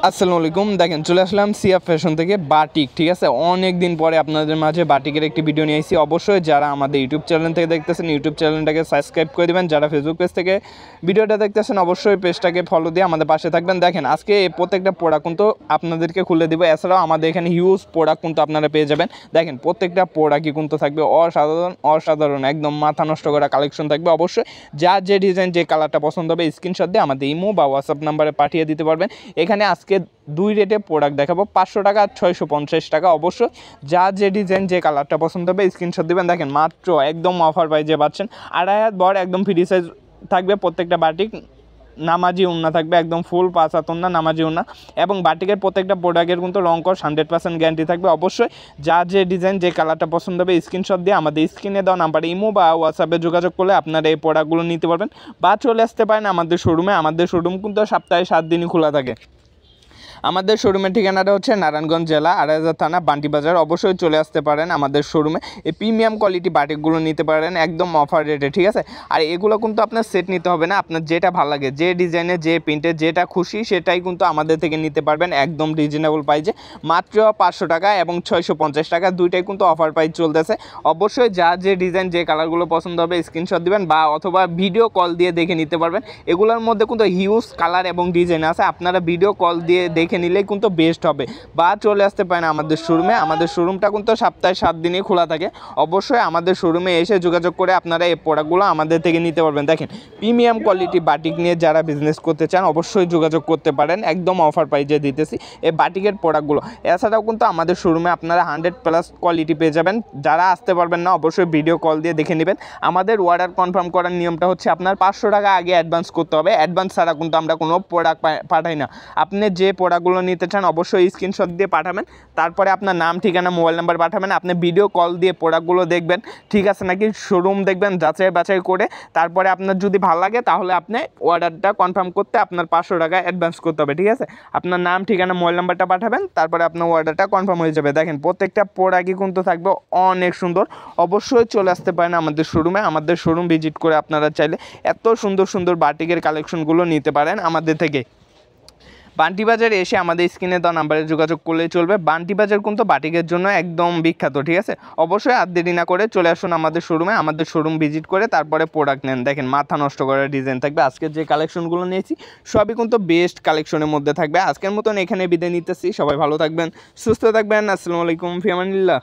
আসসালামু আলাইকুম। দেখেন চলে আসলাম সিয়া ফ্যাশন থেকে বাটিক, ঠিক আছে। অনেক দিন পরে আপনাদের মাঝে বাটিকের একটি ভিডিও নিয়ে এসেছি। অবশ্যই যারা আমাদের ইউটিউব চ্যানেল থেকে দেখতেছেন ইউটিউব চ্যানেলটাকে সাবস্ক্রাইব করে দেবেন, যারা ফেসবুক পেজ থেকে ভিডিওটা দেখতেছেন অবশ্যই পেজটাকে ফলো দিয়ে আমাদের পাশে থাকবেন। দেখেন আজকে এই প্রত্যেকটা প্রোডাক্ট কিন্তু আপনাদেরকে খুলে দেবো। এছাড়াও আমাদের এখানে হিউজ প্রোডাক্ট কিন্তু আপনারা পেয়ে যাবেন। দেখেন প্রত্যেকটা প্রোডাক্টই কিন্তু থাকবে অসাধারণ একদম মাথা নষ্ট করা কালেকশন থাকবে। অবশ্যই যার যে ডিজাইন যে কালারটা পছন্দ হবে স্ক্রিনশট দিয়ে আমাদের ইমো বা হোয়াটসঅ্যাপ নাম্বারে পাঠিয়ে দিতে পারবেন। এখানে আজকে দুই রেটে প্রোডাক্ট দেখাবো, 500 টাকা আর 650 টাকা। অবশ্যই যার যে ডিজাইন যে কালারটা পছন্দ হবে স্ক্রিনশট দেবেন। দেখেন মাত্র একদম অফার প্রাইজে পাচ্ছেন। 2.5 হাত বড় একদম ফ্রি সাইজ থাকবে প্রত্যেকটা বাটিক। নামাজি উন্না থাকবে একদম ফুল 5 হাত উন্না নামাজি উন্না, এবং বাটিকের প্রত্যেকটা প্রোডাক্টের কিন্তু রং কস 100% গ্যারান্টি থাকবে। অবশ্যই যার যে ডিজাইন যে কালারটা পছন্দ হবে স্ক্রিনশট দিয়ে আমাদের স্ক্রিনে দেওয়া নাম্বারে ইমো বা হোয়াটসঅ্যাপে যোগাযোগ করলে আপনারা এই প্রোডাক্টগুলো নিতে পারবেন, বা চলে আসতে পারেন আমাদের শোরুমে। আমাদের শোরুম কিন্তু সপ্তাহে 7 দিনই খোলা থাকে। আমাদের শোরুমের ঠিকানাটা হচ্ছে নারায়ণগঞ্জ জেলা, আড়াইহাজার থানা, বান্টি বাজার। অবশ্যই চলে আসতে পারেন আমাদের শোরুমে। এই প্রিমিয়াম কোয়ালিটি বাটিকগুলো নিতে পারেন একদম অফার রেটে, ঠিক আছে। আর এগুলো কিন্তু আপনার সেট নিতে হবে না, আপনার যেটা ভালো লাগে যে ডিজাইনে যে প্রিন্টে যেটা খুশি সেটাই কিন্তু আমাদের থেকে নিতে পারবেন একদম রিজনেবল প্রাইসে। মাত্র 500 টাকা এবং 650 টাকা দুইটাই কিন্তু অফার প্রাইস চলতেছে। অবশ্যই যা যে ডিজাইন যে কালারগুলো পছন্দ হবে স্ক্রিনশট দিবেন বা অথবা ভিডিও কল দিয়ে দেখে নিতে পারবেন। এগুলোর মধ্যে কিন্তু হিউজ কালার এবং ডিজাইন আছে, আপনারা ভিডিও কল দিয়ে দেখে নিলেই কিন্তু বেস্ট হবে। বা চলে আসতে পারেন আমাদের শোরুমে। আমাদের শোরুমটা কিন্তু সপ্তাহে 7 দিনই খোলা থাকে। অবশ্যই আমাদের শোরুমে এসে যোগাযোগ করে আপনারা এই প্রোডাক্টগুলো আমাদের থেকে নিতে পারবেন। দেখেন প্রিমিয়াম কোয়ালিটি বাটিক নিয়ে যারা বিজনেস করতে চান অবশ্যই যোগাযোগ করতে পারেন, একদম অফার প্রাইজে দিতেছি এই বাটিকের প্রোডাক্টগুলো। এছাড়াও কিন্তু আমাদের শোরুমে আপনারা 100+ কোয়ালিটি পেয়ে যাবেন। যারা আসতে পারবেন না অবশ্যই ভিডিও কল দিয়ে দেখে নেবেন। আমাদের অর্ডার কনফার্ম করার নিয়মটা হচ্ছে আপনার 500 টাকা আগে অ্যাডভান্স করতে হবে। অ্যাডভান্স ছাড়া কিন্তু আমরা কোনো প্রোডাক্ট পাঠাই না। আপনি যে প্রোডাক্টগুলো নিতে চান অবশ্যই স্ক্রিনশট দিয়ে পাঠাবেন, তারপরে আপনার নাম ঠিকানা মোবাইল নাম্বার পাঠাবেন। আপনি ভিডিও কল দিয়ে প্রোডাক্টগুলো দেখবেন ঠিক আছে নাকি, শোরুম দেখবেন, যাচাই বাছাই করে তারপরে আপনার যদি ভালো লাগে তাহলে আপনি অর্ডারটা কনফার্ম করতে আপনার 500 টাকা অ্যাডভান্স করতে হবে, ঠিক আছে। আপনার নাম ঠিকানা মোবাইল নাম্বারটা পাঠাবেন, তারপরে আপনার অর্ডারটা কনফার্ম হয়ে যাবে। দেখেন প্রত্যেকটা প্রোডাক্টই কিন্তু থাকবে অনেক সুন্দর। অবশ্যই চলে আসতে পারেন আমাদের শোরুমে। আমাদের শোরুম ভিজিট করে আপনারা চাইলে এত সুন্দর সুন্দর বাটিকের কালেকশনগুলো নিতে পারেন আমাদের থেকে। বান্টি বাজারে এসে আমাদের স্ক্রিনে দেওয়া নাম্বারে যোগাযোগ করলেই চলবে। বান্টি বাজার কিন্তু বাটিকের জন্য একদম বিখ্যাত, ঠিক আছে। অবশ্যই আর দেরি না করে চলে আসুন আমাদের শোরুমে। আমাদের শোরুম ভিজিট করে তারপরে প্রোডাক্ট নেন। দেখেন মাথা নষ্ট করার ডিজাইন থাকবে। আজকের যে কালেকশনগুলো নিয়েছি সবই কিন্তু বেস্ট কালেকশনের মধ্যে থাকবে। আজকের মতন এখানে বিদায় নিতেছি। সবাই ভালো থাকবেন, সুস্থ থাকবেন। আসসালামু আলাইকুম, ফি আমানিল্লাহ।